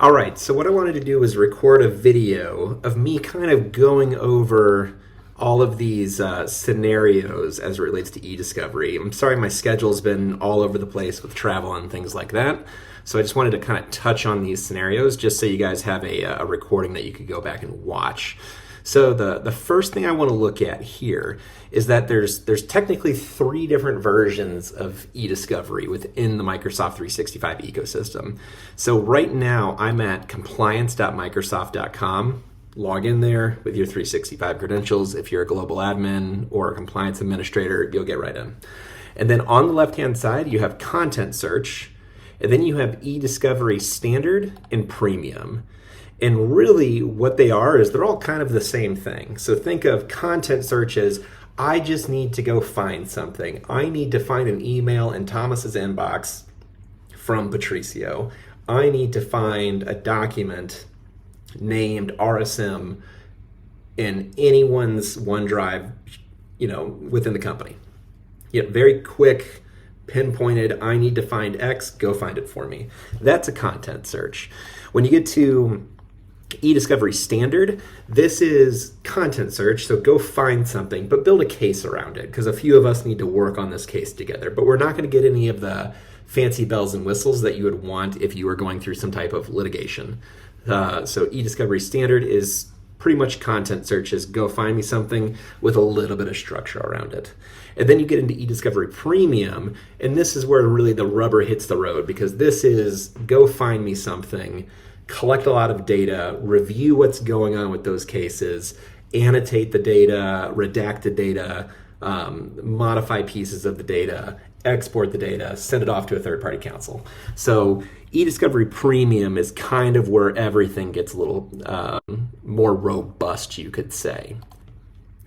All right, so what I wanted to do was record a video of me kind of going over all of these scenarios as it relates to eDiscovery. I'm sorry my schedule's been all over the place with travel and things like that, so I just wanted to kind of touch on these scenarios just so you guys have a recording that you could go back and watch. So the first thing I want to look at here is that there's technically 3 different versions of eDiscovery within the Microsoft 365 ecosystem. So right now I'm at compliance.microsoft.com. Log in there with your 365 credentials. If you're a global admin or a compliance administrator, you'll get right in. And then on the left-hand side, you have content search, and then you have eDiscovery Standard and Premium. And really what they are is they're all kind of the same thing. So think of content search as, I just need to go find something. I need to find an email in Thomas's inbox from Patricio. I need to find a document named RSM in anyone's OneDrive, within the company. Very quick, pinpointed, I need to find X, go find it for me. That's a content search. When you get to eDiscovery Standard, this is content search, so go find something, but build a case around it, because a few of us need to work on this case together. But we're not going to get any of the fancy bells and whistles that you would want if you were going through some type of litigation. So eDiscovery Standard is pretty much content searches, go find me something with a little bit of structure around it. And then you get into eDiscovery Premium, and this is where really the rubber hits the road, because this is go find me something, collect a lot of data, review what's going on with those cases, annotate the data, redact the data, modify pieces of the data, export the data, send it off to a third-party counsel. So eDiscovery Premium is kind of where everything gets a little more robust, you could say,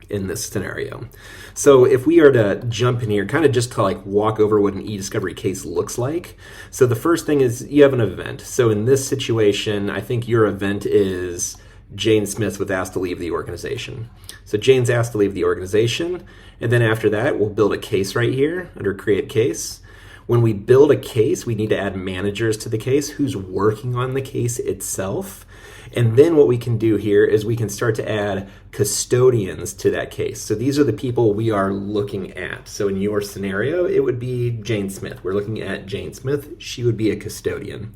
in this scenario. So if we are to jump in here, kind of just to walk over what an eDiscovery case looks like. So the first thing is you have an event. So in this situation, I think your event is Jane Smith was asked to leave the organization. So Jane's asked to leave the organization, and then after that, we'll build a case right here under Create Case. When we build a case, we need to add managers to the case, who's working on the case itself. And then what we can do here is we can start to add custodians to that case. So these are the people we are looking at. So in your scenario, it would be Jane Smith. We're looking at Jane Smith. She would be a custodian.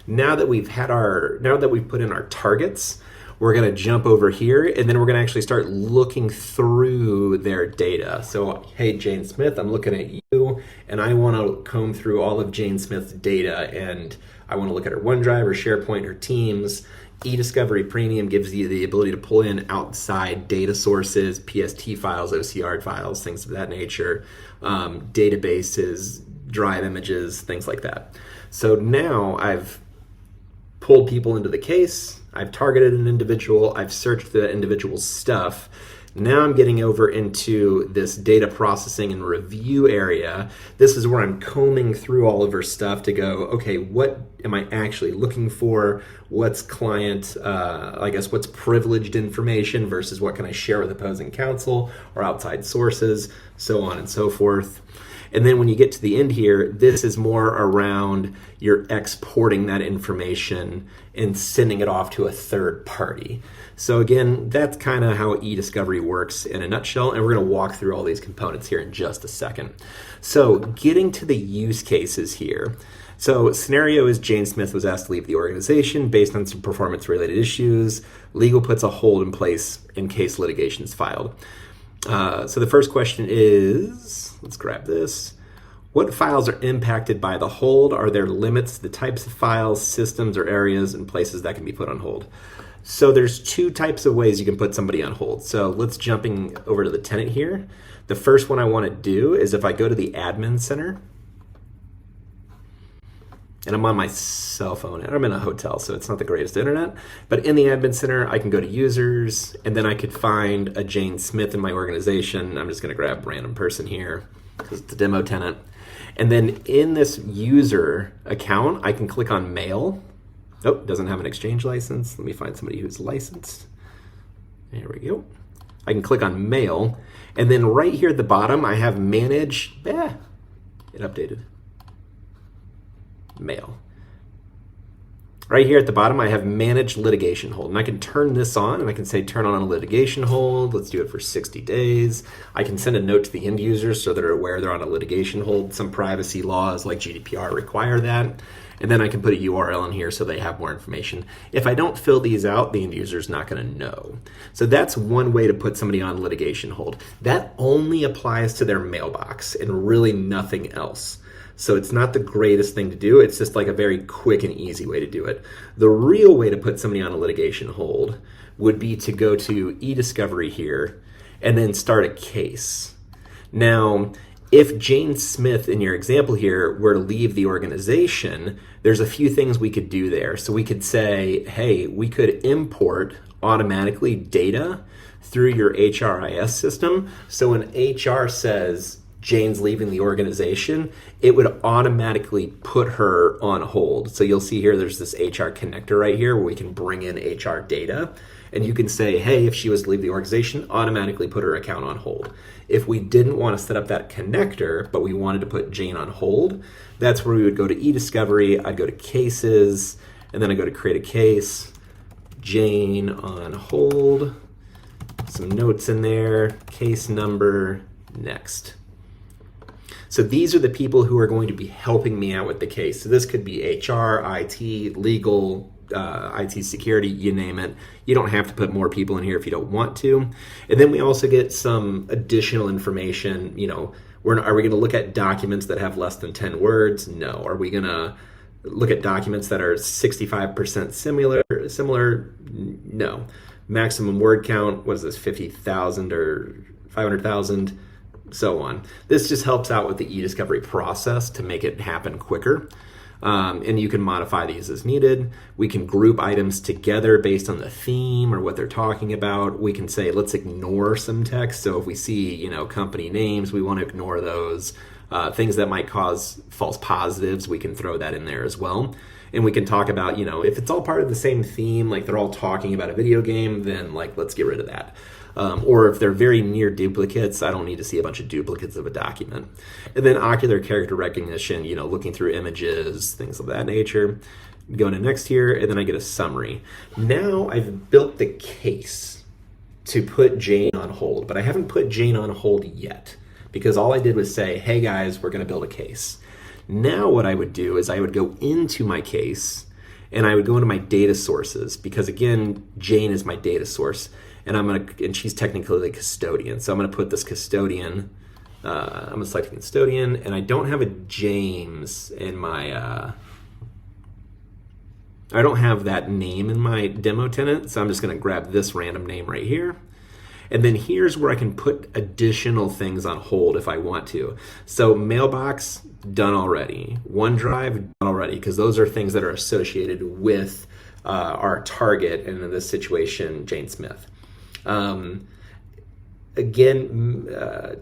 Now that we've put in our targets, we're going to jump over here, and then we're going to actually start looking through their data. So, hey, Jane Smith, I'm looking at you, and I want to comb through all of Jane Smith's data, and I want to look at her OneDrive, her SharePoint, her Teams. eDiscovery Premium gives you the ability to pull in outside data sources, PST files, OCR files, things of that nature, databases, drive images, things like that. So now I've pulled people into the case, I've targeted an individual, I've searched the individual's stuff. Now I'm getting over into this data processing and review area. This is where I'm combing through all of her stuff to go, okay, what am I actually looking for? What's client, what's privileged information versus what can I share with opposing counsel or outside sources, so on and so forth. And then when you get to the end here, this is more around you're exporting that information and sending it off to a third party. So again, that's kind of how eDiscovery works in a nutshell, and we're going to walk through all these components here in just a second. So getting to the use cases here. So scenario is Jane Smith was asked to leave the organization based on some performance-related issues. Legal puts a hold in place in case litigation is filed. So the first question is, let's grab this. What files are impacted by the hold? Are there limits to the types of files, systems, or areas and places that can be put on hold? So there's 2 types of ways you can put somebody on hold. So let's jumping over to the tenant here. The first one I want to do is if I go to the admin center, and I'm on my cell phone, and I'm in a hotel, so it's not the greatest internet, but in the admin center, I can go to users, and then I could find a Jane Smith in my organization. I'm just going to grab random person here because it's a demo tenant. And then in this user account, I can click on mail. Oh, doesn't have an exchange license. Let me find somebody who's licensed. There we go. I can click on mail, and then right here at the bottom, I have manage. It updated. Mail. Right here at the bottom, I have manage litigation hold, and I can turn this on, and I can say turn on a litigation hold. Let's do it for 60 days. I can send a note to the end users so they're aware they're on a litigation hold. Some privacy laws like GDPR require that. And then I can put a URL in here so they have more information. If I don't fill these out, the end user is not going to know. So that's one way to put somebody on litigation hold. That only applies to their mailbox and really nothing else. So it's not the greatest thing to do. It's just like a very quick and easy way to do it. The real way to put somebody on a litigation hold would be to go to eDiscovery here and then start a case. Now, if Jane Smith in your example here were to leave the organization, there's a few things we could do there. So we could say, hey, we could import automatically data through your HRIS system. So when HR says Jane's leaving the organization, it would automatically put her on hold. So you'll see here there's this HR connector right here where we can bring in HR data. And you can say, hey, if she was to leave the organization, automatically put her account on hold. If we didn't want to set up that connector, but we wanted to put Jane on hold, that's where we would go to eDiscovery. I'd go to cases, and then I go to create a case, Jane on hold, some notes in there, case number, next. So these are the people who are going to be helping me out with the case. So this could be HR, IT, legal, IT security, you name it. You don't have to put more people in here if you don't want to. And then we also get some additional information. You know, are we going to look at documents that have less than 10 words? No. Are we going to look at documents that are 65% similar? No. Maximum word count, what is this, 50,000 or 500,000? So on. This just helps out with the eDiscovery process to make it happen quicker. And you can modify these as needed. We can group items together based on the theme or what they're talking about. We can say, let's ignore some text. So if we see, you know, company names, we want to ignore those. Things that might cause false positives, we can throw that in there as well. And we can talk about, you know, if it's all part of the same theme, like they're all talking about a video game, then like, let's get rid of that. Or if they're very near duplicates, I don't need to see a bunch of duplicates of a document. And then ocular character recognition, you know, looking through images, things of that nature. Go to next here, and then I get a summary. Now I've built the case to put Jane on hold, but I haven't put Jane on hold yet because all I did was say, hey guys, we're going to build a case. Now what I would do is I would go into my case and I would go into my data sources because again, Jane is my data source. And she's technically the custodian. So I'm gonna put this custodian, I'm gonna select custodian, and I don't have a James in my, I don't have that name in my demo tenant, so I'm just gonna grab this random name right here. And then here's where I can put additional things on hold if I want to. So mailbox, done already. OneDrive, done already, because those are things that are associated with our target, and in this situation, Jane Smith.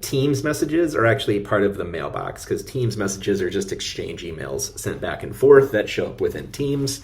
Teams messages are actually part of the mailbox because Teams messages are just exchange emails sent back and forth that show up within Teams.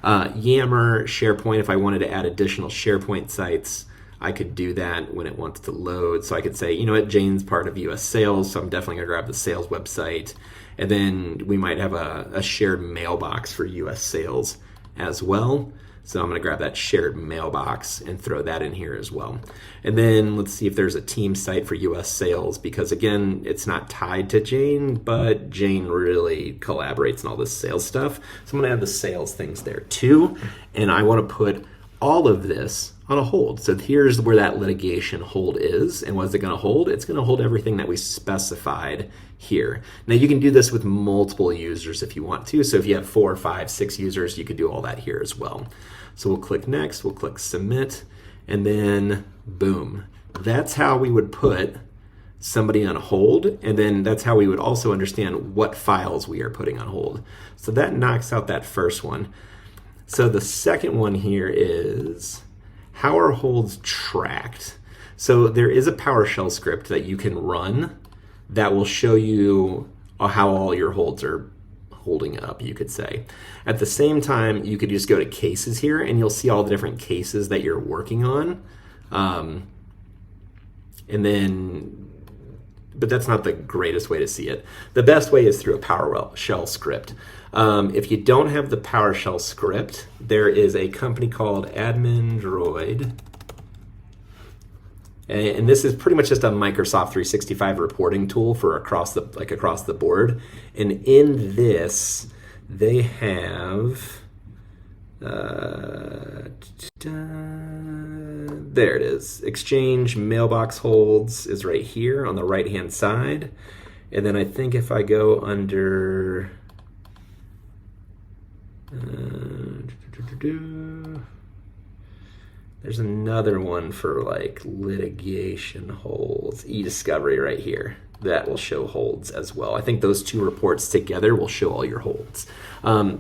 Yammer, SharePoint, if I wanted to add additional SharePoint sites, I could do that when it wants to load. So I could say, you know what, Jane's part of US sales, so I'm definitely gonna grab the sales website. And then we might have a shared mailbox for US sales as well. So I'm going to grab that shared mailbox and throw that in here as well. And then let's see if there's a team site for US sales, because again, it's not tied to Jane, but Jane really collaborates in all this sales stuff. So I'm going to add the sales things there too. And I want to put all of this on a hold. So here's where that litigation hold is. And what's it going to hold? It's going to hold everything that we specified here. Now you can do this with multiple users if you want to. So if you have 4, 5, 6 users, you could do all that here as well. So we'll click next, we'll click submit, and then boom. That's how we would put somebody on hold, and then that's how we would also understand what files we are putting on hold. So that knocks out that first one. So the second one here is how are holds tracked? So there is a PowerShell script that you can run that will show you how all your holds are holding up, you could say. At the same time, you could just go to cases here and you'll see all the different cases that you're working on. And then but that's not the greatest way to see it. The best way is through a PowerShell script. If you don't have the PowerShell script, there is a company called AdminDroid. And this is pretty much just a Microsoft 365 reporting tool for across the board. And in this, they have, there it is. Exchange mailbox holds is right here on the right-hand side. And then I think if I go under, there's another one for like litigation holds, eDiscovery right here. That will show holds as well. I think those two reports together will show all your holds.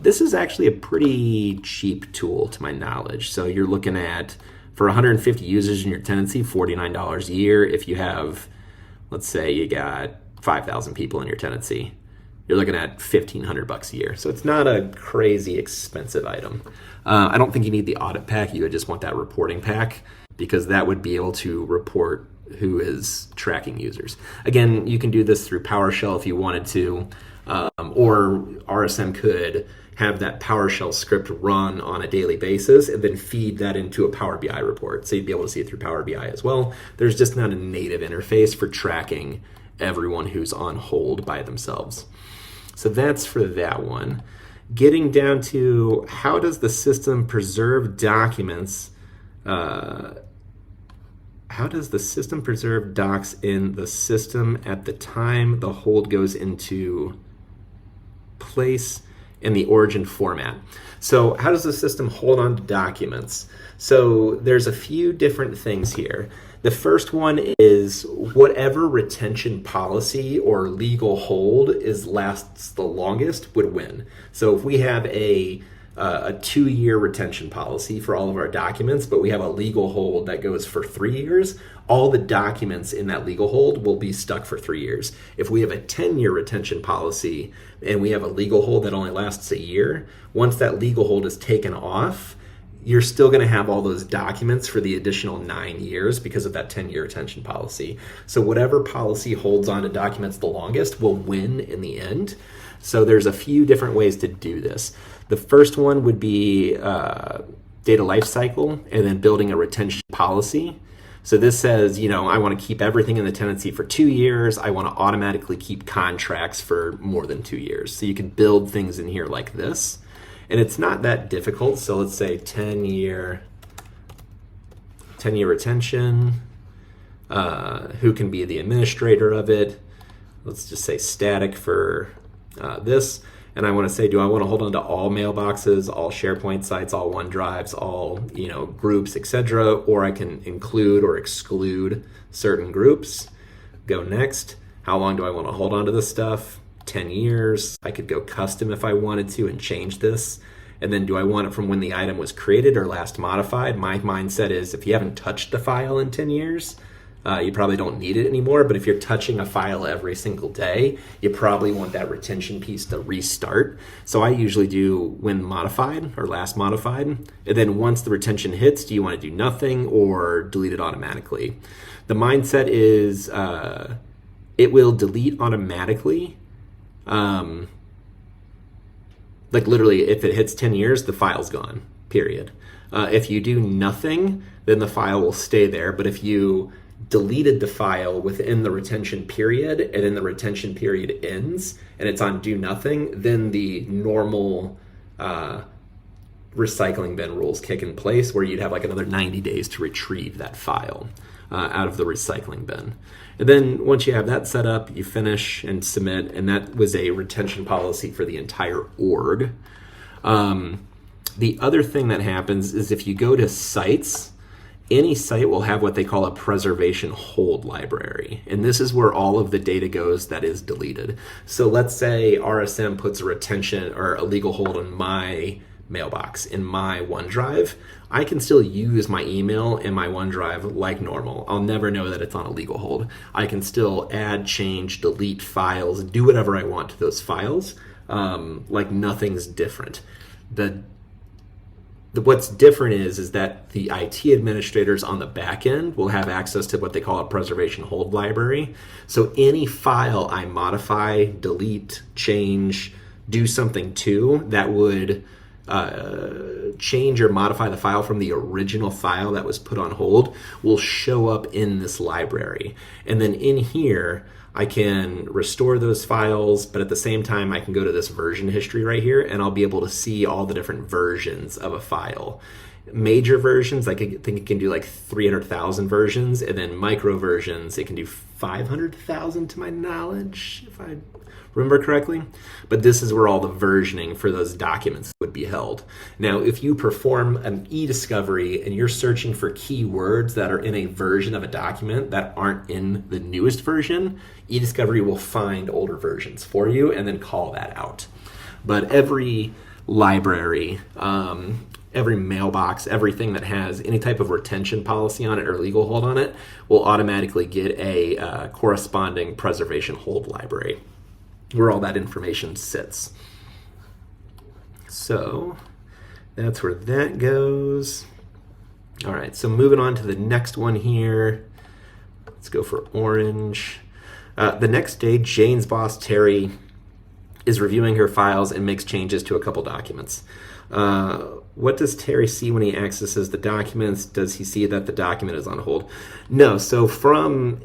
This is actually a pretty cheap tool to my knowledge. So you're looking at, for 150 users in your tenancy, $49 a year. If you have, let's say you got 5,000 people in your tenancy, you're looking at $1,500 a year. So it's not a crazy expensive item. I don't think you need the audit pack. You would just want that reporting pack, because that would be able to report who is tracking users. Again, you can do this through PowerShell if you wanted to, or RSM could have that PowerShell script run on a daily basis and then feed that into a Power BI report. So you'd be able to see it through Power BI as well. There's just not a native interface for tracking everyone who's on hold by themselves. So that's for that one. Getting down to, how does the system preserve documents? How does the system preserve docs in the system at the time the hold goes into place in the origin format? So how does the system hold on to documents? So there's a few different things here. The first one is whatever retention policy or legal hold lasts the longest would win. So if we have a 2-year retention policy for all of our documents, but we have a legal hold that goes for 3 years, all the documents in that legal hold will be stuck for 3 years. If we have a 10-year retention policy and we have a legal hold that only lasts a year, once that legal hold is taken off, you're still going to have all those documents for the additional 9 years because of that 10-year retention policy. So whatever policy holds on to documents the longest will win in the end. So there's a few different ways to do this. The first one would be data lifecycle and then building a retention policy. So this says, I want to keep everything in the tenancy for 2 years. I want to automatically keep contracts for more than 2 years. So you can build things in here like this. And it's not that difficult. So let's say 10-year retention. Who can be the administrator of it? Let's just say static for this. And I want to say, do I want to hold on to all mailboxes, all SharePoint sites, all OneDrives, all groups, etc., or I can include or exclude certain groups. Go next. How long do I want to hold on to this stuff? 10 years. I could go custom if I wanted to and change this. And then do I want it from when the item was created or last modified? My mindset is if you haven't touched the file in 10 years, you probably don't need it anymore. But if you're touching a file every single day, you probably want that retention piece to restart. So I usually do when modified or last modified. And then once the retention hits, do you want to do nothing or delete it automatically? The mindset is it will delete automatically. Like literally, if it hits 10 years, the file's gone, period. If you do nothing, then the file will stay there. But if you deleted the file within the retention period and then the retention period ends and it's on do nothing, then the normal recycling bin rules kick in place where you'd have like another 90 days to retrieve that file out of the recycling bin. And then once you have that set up, you finish and submit, and that was a retention policy for the entire org. The other thing that happens is if you go to sites, any site will have what they call a preservation hold library. And this is where all of the data goes that is deleted. So let's say RSM puts a retention or a legal hold on my mailbox in my OneDrive. I can still use my email in my OneDrive like normal. I'll never know that it's on a legal hold. I can still add, change, delete files, do whatever I want to those files, like nothing's different. What's different is that the IT administrators on the back end will have access to what they call a preservation hold library. So any file I modify, delete, change, do something to that would change or modify the file from the original file that was put on hold will show up in this library. And then in here, I can restore those files, but at the same time, I can go to this version history right here, and I'll be able to see all the different versions of a file. Major versions, I think it can do like 300,000 versions, and then micro versions, it can do 500,000 to my knowledge, if I remember correctly. But this is where all the versioning for those documents would be held. Now, if you perform an eDiscovery and you're searching for keywords that are in a version of a document that aren't in the newest version, eDiscovery will find older versions for you and then call that out. But every library, every mailbox, everything that has any type of retention policy on it or legal hold on it will automatically get a corresponding preservation hold library where all that information sits. So that's where that goes. All right, so moving on to the next one here. Let's go for orange. The next day, Jane's boss, Terry, is reviewing her files and makes changes to a couple documents. What does Terry see when he accesses the documents? Does he see that the document is on hold? No, so from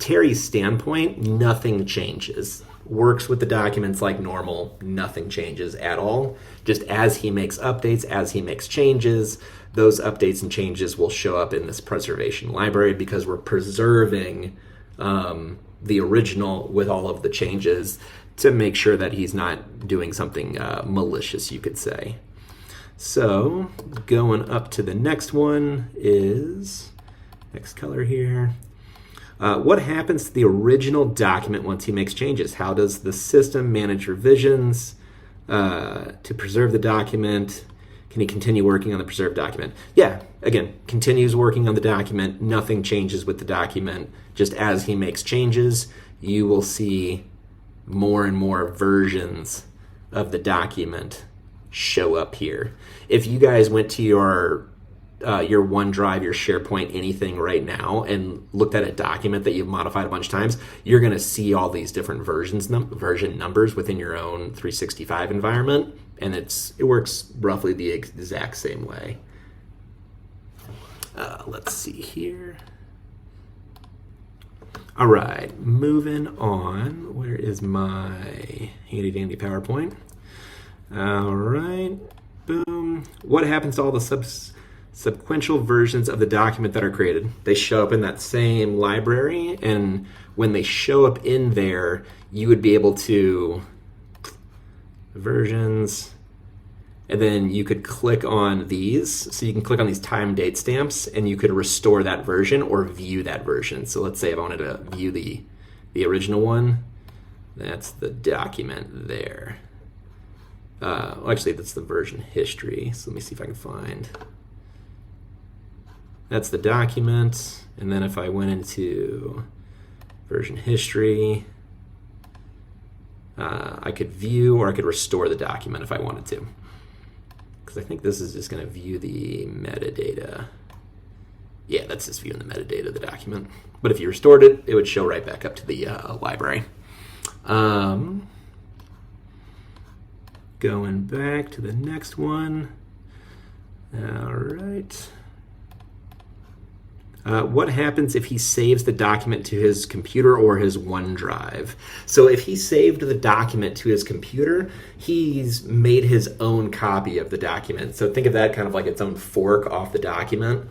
Terry's standpoint, nothing changes. Works with the documents like normal, nothing changes at all. Just as he makes updates, as he makes changes, those updates and changes will show up in this preservation library because we're preserving the original with all of the changes to make sure that he's not doing something malicious, you could say. So going up to the next one is, next color here. What happens to the original document once he makes changes? How does the system manage revisions to preserve the document? Can he continue working on the preserved document? Yeah, again, continues working on the document. Nothing changes with the document. Just as he makes changes, you will see more and more versions of the document show up here. If you guys went to your OneDrive, your SharePoint, anything right now and looked at a document that you've modified a bunch of times, you're going to see all these different version numbers within your own 365 environment, and it works roughly the exact same way. Let's see here. All right, moving on. Where is my handy dandy PowerPoint? All right, boom. What happens to all the sequential versions of the document that are created? They show up in that same library, and when they show up in there, you would be able to versions, and then you could click on these. So you can click on these time date stamps, and you could restore that version or view that version. So let's say if I wanted to view the original one, that's the document there. Actually, that's the version history. So let me see if I can find. That's the document. And then if I went into version history, I could view or I could restore the document if I wanted to. Because I think this is just going to view the metadata. Yeah, that's just viewing the metadata of the document. But if you restored it, it would show right back up to the library. Going back to the next one. All right. What happens if he saves the document to his computer or his OneDrive? So if he saved the document to his computer, he's made his own copy of the document. So think of that kind of like its own fork off the document.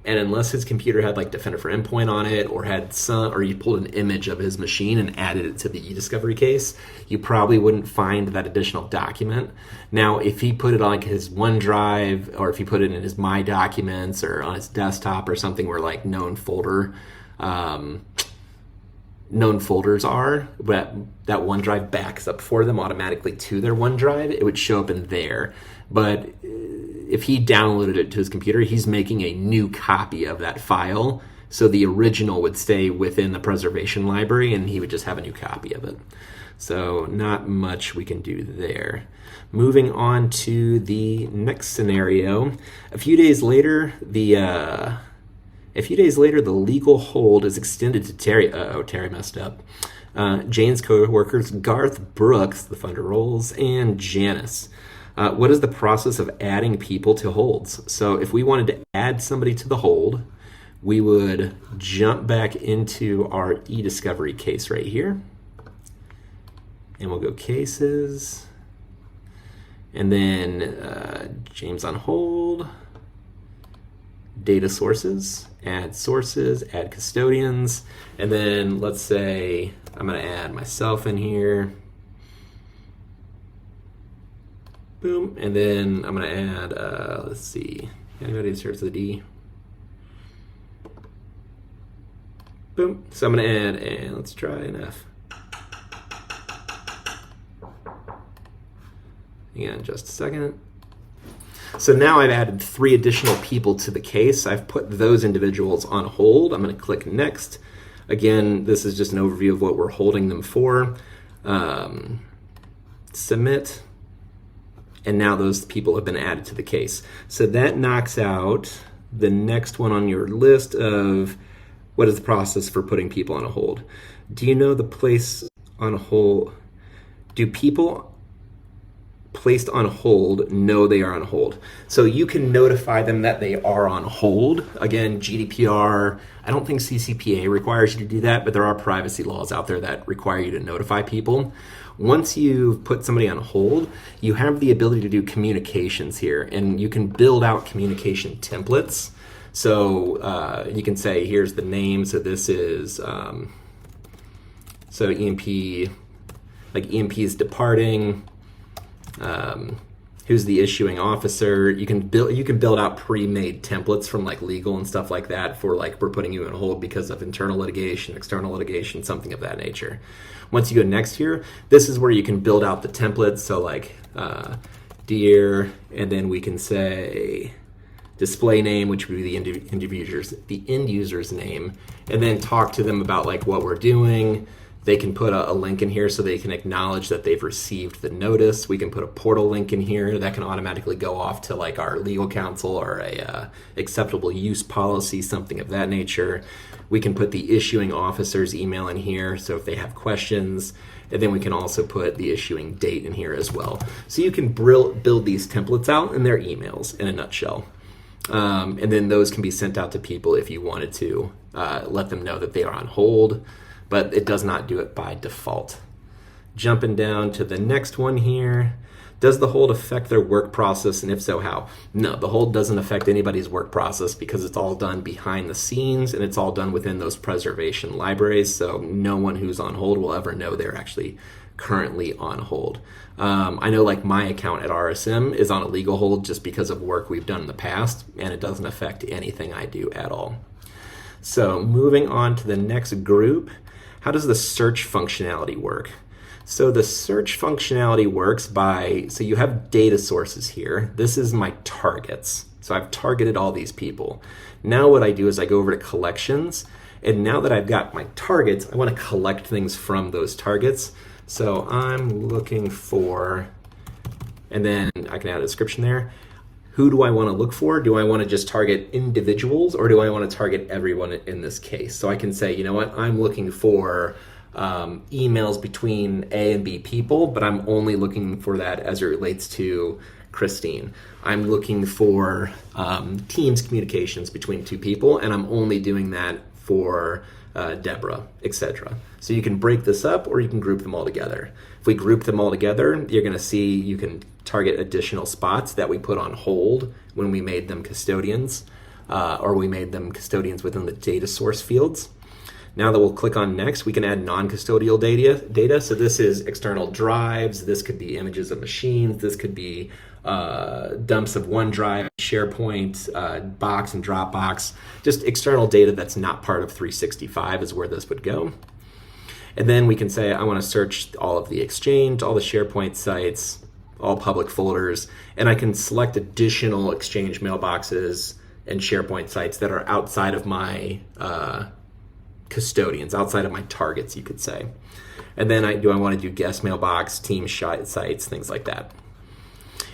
And unless his computer had like Defender for Endpoint on it, or or you pulled an image of his machine and added it to the eDiscovery case, you probably wouldn't find that additional document. Now, if he put it on like his OneDrive, or if he put it in his My Documents or on his desktop or something where like known folders are, but that OneDrive backs up for them automatically to their OneDrive, it would show up in there. But if he downloaded it to his computer, he's making a new copy of that file. So the original would stay within the preservation library and he would just have a new copy of it. So not much we can do there. Moving on to the next scenario. A few days later, the legal hold is extended to Terry. Terry messed up. Jane's co-workers Garth Brooks, the funder rolls, and Janice. What is the process of adding people to holds? So if we wanted to add somebody to the hold, we would jump back into our eDiscovery case right here. And we'll go cases. And then James on hold. Data sources, add custodians. And then let's say I'm going to add myself in here. Boom. And then I'm going to add, let's see, anybody that starts with a D? Boom. So I'm going to add, and let's try an F. Again, just a second. So now I've added 3 additional people to the case. I've put those individuals on hold. I'm going to click next. Again, this is just an overview of what we're holding them for. Submit. And now those people have been added to the case. So that knocks out the next one on your list of what is the process for putting people on a hold. Do you know the place on hold? Do people placed on hold know they are on hold? So you can notify them that they are on hold. Again, GDPR, I don't think CCPA requires you to do that, but there are privacy laws out there that require you to notify people. Once you've put somebody on hold, you have the ability to do communications here, and you can build out communication templates. So you can say, here's the name. So this is, so EMP, like EMP is departing. Who's the issuing officer? You can build out pre-made templates from like legal and stuff like that for like, we're putting you on hold because of internal litigation, external litigation, something of that nature. Once you go next here, this is where you can build out the templates. So like, dear, and then we can say display name, which would be the end user's name, and then talk to them about like what we're doing. They can put a link in here so they can acknowledge that they've received the notice. We can put a portal link in here that can automatically go off to like our legal counsel or a acceptable use policy, something of that nature. We can put the issuing officer's email in here, so if they have questions, and then we can also put the issuing date in here as well. So you can build these templates out in their emails in a nutshell. And then those can be sent out to people if you wanted to let them know that they are on hold, but it does not do it by default. Jumping down to the next one here. Does the hold affect their work process, and if so, how? No, the hold doesn't affect anybody's work process because it's all done behind the scenes and it's all done within those preservation libraries, so no one who's on hold will ever know they're actually currently on hold. I know like my account at RSM is on a legal hold just because of work we've done in the past, and it doesn't affect anything I do at all. So moving on to the next group, how does the search functionality work? So the search functionality works by, so you have data sources here. This is my targets. So I've targeted all these people. Now what I do is I go over to collections, and now that I've got my targets, I want to collect things from those targets. So I'm looking for, and then I can add a description there. Who do I want to look for? Do I want to just target individuals, or do I want to target everyone in this case? So I can say, you know what, I'm looking for emails between A and B people, but I'm only looking for that as it relates to Christine. I'm looking for Teams communications between 2 people, and I'm only doing that for Deborah, etc. So you can break this up, or you can group them all together. If we group them all together, you're going to see you can target additional spots that we put on hold when we made them custodians, or we made them custodians within the data source fields. Now that we'll click on next, we can add non-custodial data. So this is external drives. This could be images of machines. This could be dumps of OneDrive, SharePoint, Box and Dropbox. Just external data that's not part of 365 is where this would go. And then we can say, I want to search all of the Exchange, all the SharePoint sites, all public folders, and I can select additional Exchange mailboxes and SharePoint sites that are outside of my custodians, outside of my targets, you could say. And then I want to do guest mailbox, team sites, things like that.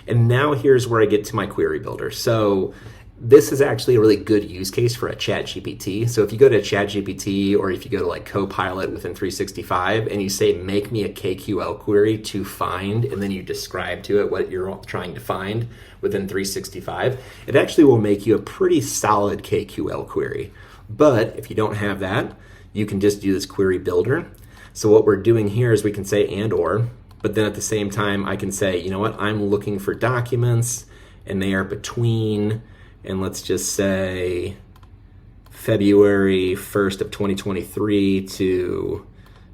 And now here's where I get to my query builder. So this is actually a really good use case for a ChatGPT. So if you go to ChatGPT, or if you go to like Copilot within 365 and you say, make me a KQL query to find, and then you describe to it what you're trying to find within 365, it actually will make you a pretty solid KQL query. But if you don't have that, you can just do this query builder. So what we're doing here is we can say and or, but then at the same time I can say, you know what, I'm looking for documents and they are between, and let's just say February 1st of 2023 to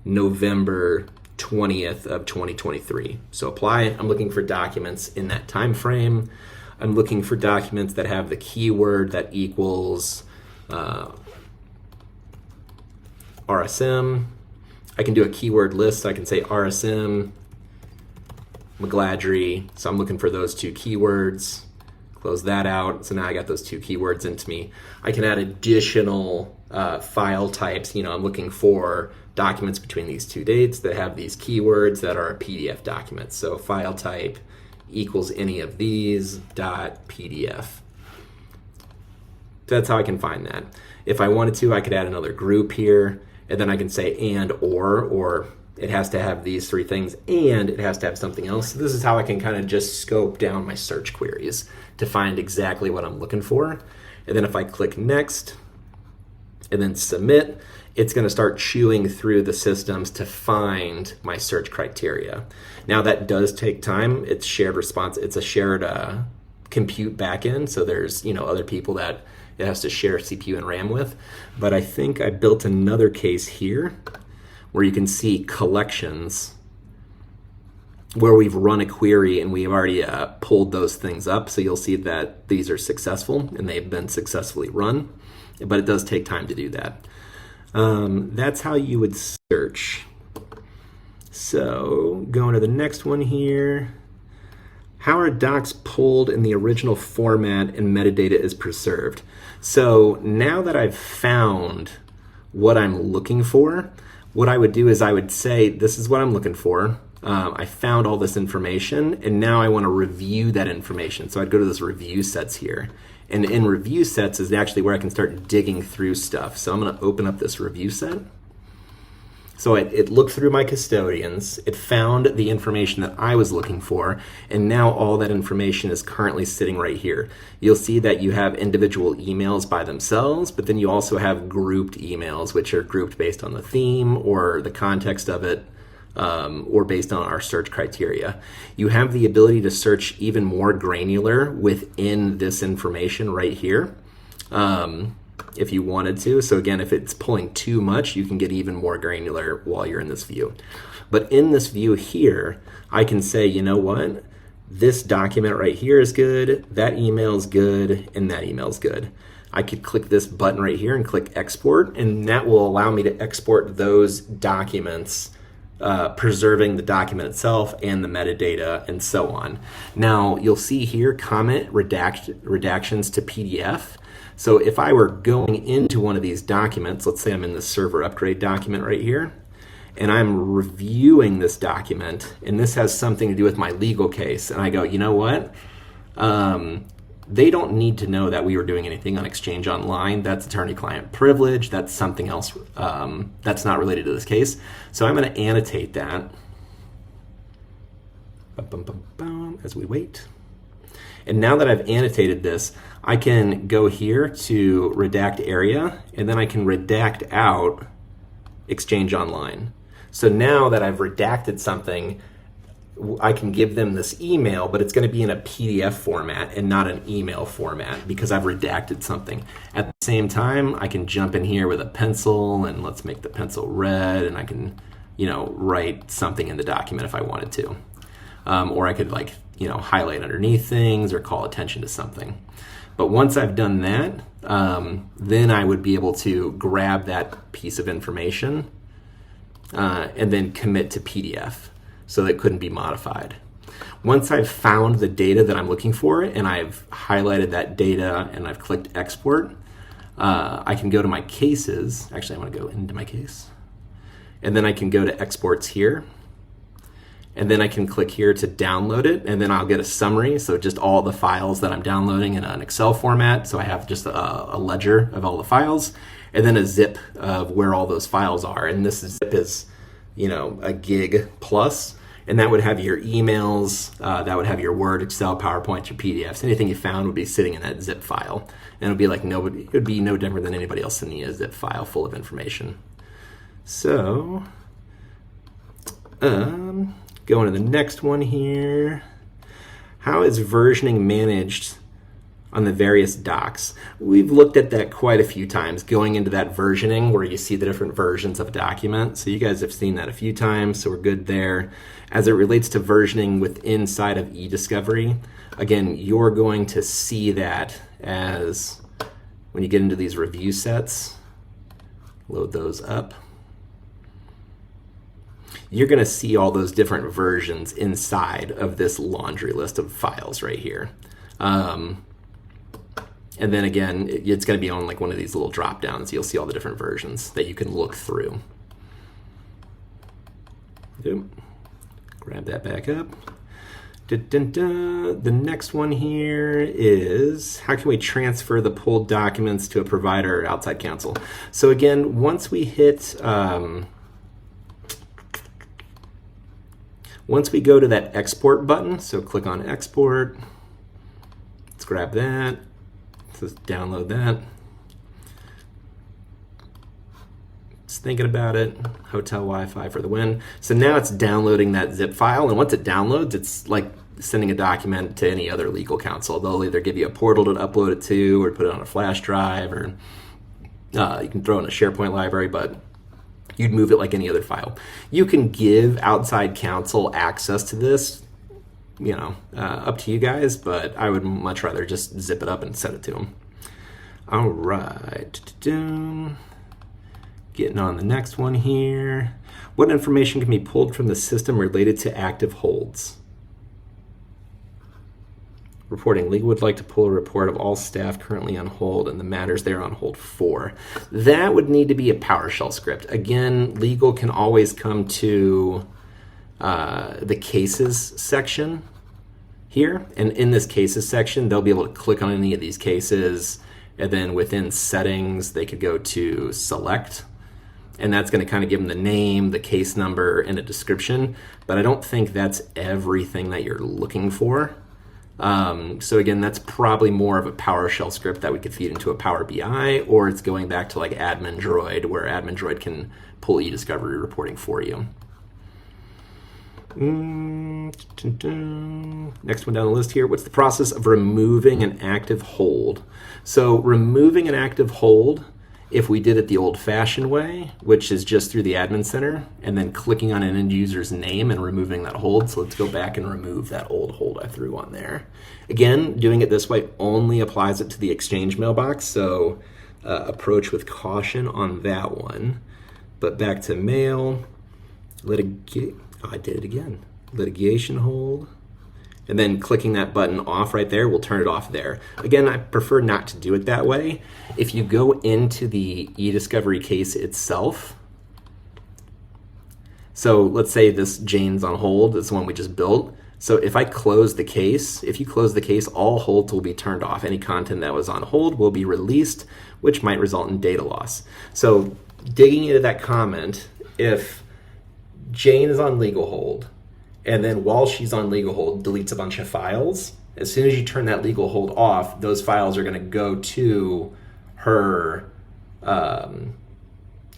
November 20th of 2023. So apply, I'm looking for documents in that time frame. I'm looking for documents that have the keyword that equals RSM. I can do a keyword list. So I can say RSM, McGladrey. So I'm looking for those two keywords. Close that out. So now I got those two keywords into me. I can add additional file types. You know, I'm looking for documents between these two dates that have these keywords that are a PDF document. So file type equals any of these .pdf. That's how I can find that. If I wanted to, I could add another group here, and then I can say and or it has to have these three things and it has to have something else. So this is how I can kind of just scope down my search queries to find exactly what I'm looking for. And then if I click next and then submit, it's going to start chewing through the systems to find my search criteria. Now that does take time. It's shared response. It's a shared compute backend. So there's, you know, other people that it has to share CPU and RAM with. But I think I built another case here where you can see collections where we've run a query and we've already pulled those things up. So you'll see that these are successful and they've been successfully run, but it does take time to do that. That's how you would search. So going to the next one here. How are docs pulled in the original format and metadata is preserved? So now that I've found what I'm looking for, what I would do is I would say, this is what I'm looking for. I found all this information and now I want to review that information. So I'd go to this review sets here. And in review sets is actually where I can start digging through stuff. So I'm going to open up this review set. So it looked through my custodians, it found the information that I was looking for, and now all that information is currently sitting right here. You'll see that you have individual emails by themselves, but then you also have grouped emails, which are grouped based on the theme or the context of it, or based on our search criteria. You have the ability to search even more granular within this information right here. If you wanted to. So again, if it's pulling too much, you can get even more granular while you're in this view. But in this view here, I can say, you know what? This document right here is good, that email is good, and that email is good. I could click this button right here and click export, and that will allow me to export those documents, preserving the document itself and the metadata and so on. Now you'll see here comment redactions to PDF. So if I were going into one of these documents, let's say I'm in the server upgrade document right here, and I'm reviewing this document, and this has something to do with my legal case, and I go, you know what? They don't need to know that we were doing anything on Exchange Online. That's attorney-client privilege. That's something else that's not related to this case. So I'm going to annotate that as we wait. And now that I've annotated this, I can go here to redact area, and then I can redact out Exchange Online. So now that I've redacted something, I can give them this email, but it's going to be in a PDF format and not an email format because I've redacted something. At the same time, I can jump in here with a pencil, and let's make the pencil red, and I can, you know, write something in the document if I wanted to. Or I could highlight underneath things or call attention to something. But once I've done that, then I would be able to grab that piece of information and then commit to PDF so that it couldn't be modified. Once I've found the data that I'm looking for and I've highlighted that data and I've clicked export, I can go to my cases. Actually, I want to go into my case. And then I can go to exports here. And then I can click here to download it, and then I'll get a summary. So just all the files that I'm downloading in an Excel format. So I have just a ledger of all the files, and then a zip of where all those files are. And this zip is, a gig plus, and that would have your emails, that would have your Word, Excel, PowerPoint, your PDFs. Anything you found would be sitting in that zip file, and it would be like it would be no different than anybody else sending you a zip file full of information. So, going to the next one here. How is versioning managed on the various docs? We've looked at that quite a few times, going into that versioning where you see the different versions of a document. So you guys have seen that a few times, so we're good there. As it relates to versioning inside of eDiscovery, again, you're going to see that as when you get into these review sets, load those up. You're going to see all those different versions inside of this laundry list of files right here. And then again, it's going to be on like one of these little drop downs. You'll see all the different versions that you can look through. Yep. Grab that back up. The next one here is, how can we transfer the pulled documents to a provider or outside counsel? So again, once we hit... Once we go to that export button, so click on export, let's grab that, let's download that. Just thinking about it, hotel Wi-Fi for the win. So now it's downloading that zip file, and once it downloads, it's like sending a document to any other legal counsel. They'll either give you a portal to upload it to, or put it on a flash drive, or you can throw in a SharePoint library, but you'd move it like any other file. You can give outside counsel access to this, up to you guys, but I would much rather just zip it up and send it to them. All right, getting on the next one here. What information can be pulled from the system related to active holds? Reporting, legal would like to pull a report of all staff currently on hold and the matters they're on hold for. That would need to be a PowerShell script. Again, legal can always come to the cases section here. And in this cases section, they'll be able to click on any of these cases. And then within settings, they could go to select. And that's going to kind of give them the name, the case number, and a description. But I don't think that's everything that you're looking for. So again, that's probably more of a PowerShell script that we could feed into a Power BI, or it's going back to like Admin Droid, where Admin Droid can pull eDiscovery reporting for you. Next one down the list here. What's the process of removing an active hold? So removing an active hold, if we did it the old-fashioned way, which is just through the admin center, and then clicking on an end user's name and removing that hold. So let's go back and remove that old hold I threw on there. Again, doing it this way only applies it to the Exchange mailbox, so approach with caution on that one. But back to mail, I did it again. Litigation hold. And then clicking that button off right there will turn it off there. Again, I prefer not to do it that way. If you go into the eDiscovery case itself, so let's say this Jane's on hold, this is the one we just built. So if I close the case, if you close the case, all holds will be turned off. Any content that was on hold will be released, which might result in data loss. So digging into that comment, if Jane is on legal hold, and then while she's on legal hold, deletes a bunch of files. As soon as you turn that legal hold off, those files are going to go to her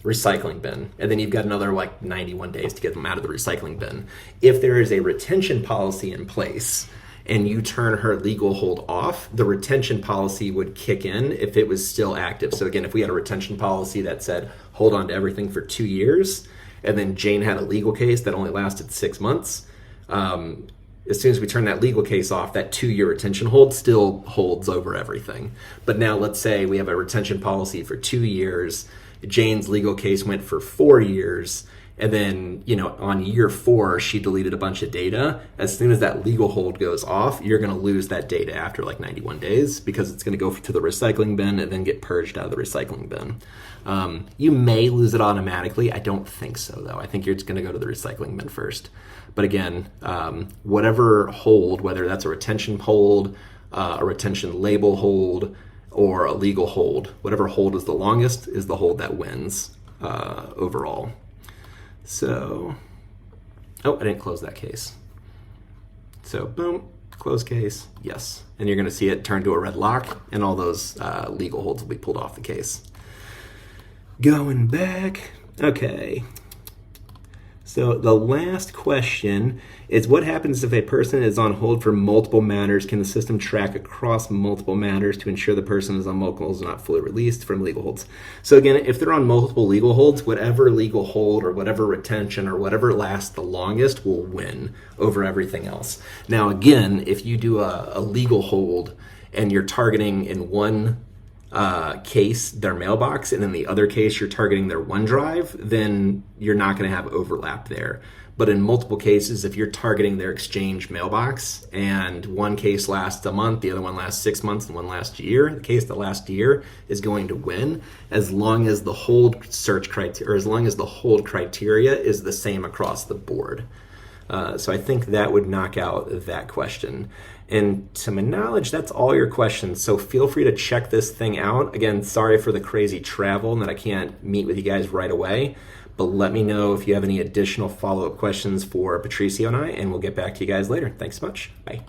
recycling bin. And then you've got another 91 days to get them out of the recycling bin. If there is a retention policy in place and you turn her legal hold off, the retention policy would kick in if it was still active. So again, if we had a retention policy that said, hold on to everything for 2 years, and then Jane had a legal case that only lasted 6 months, as soon as we turn that legal case off, that 2-year retention hold still holds over everything. But now let's say we have a retention policy for 2 years, Jane's legal case went for 4 years, and then, on year 4, she deleted a bunch of data. As soon as that legal hold goes off, you're going to lose that data after like 91 days because it's going to go to the recycling bin and then get purged out of the recycling bin. You may lose it automatically. I don't think so, though. I think you're just going to go to the recycling bin first. But again, whatever hold, whether that's a retention hold, a retention label hold, or a legal hold, whatever hold is the longest is the hold that wins overall. So, I didn't close that case. So, boom, close case, yes. And you're going to see it turn to a red lock, and all those legal holds will be pulled off the case. Going back, okay. So the last question is, what happens if a person is on hold for multiple matters? Can the system track across multiple matters to ensure the person is on multiple holds and not fully released from legal holds? So again, if they're on multiple legal holds, whatever legal hold or whatever retention or whatever lasts the longest will win over everything else. Now again, if you do a legal hold and you're targeting in one case their mailbox, and in the other case you're targeting their OneDrive, then you're not going to have overlap there. But in multiple cases, if you're targeting their Exchange mailbox and one case lasts a month, the other one lasts 6 months, and one lasts a year, the case that lasts a year is going to win as long as the hold search criteria, or as long as the hold criteria is the same across the board. So I think that would knock out that question. And to my knowledge, that's all your questions. So feel free to check this thing out. Again, sorry for the crazy travel and that I can't meet with you guys right away. But let me know if you have any additional follow-up questions for Patricio and I, and we'll get back to you guys later. Thanks so much. Bye.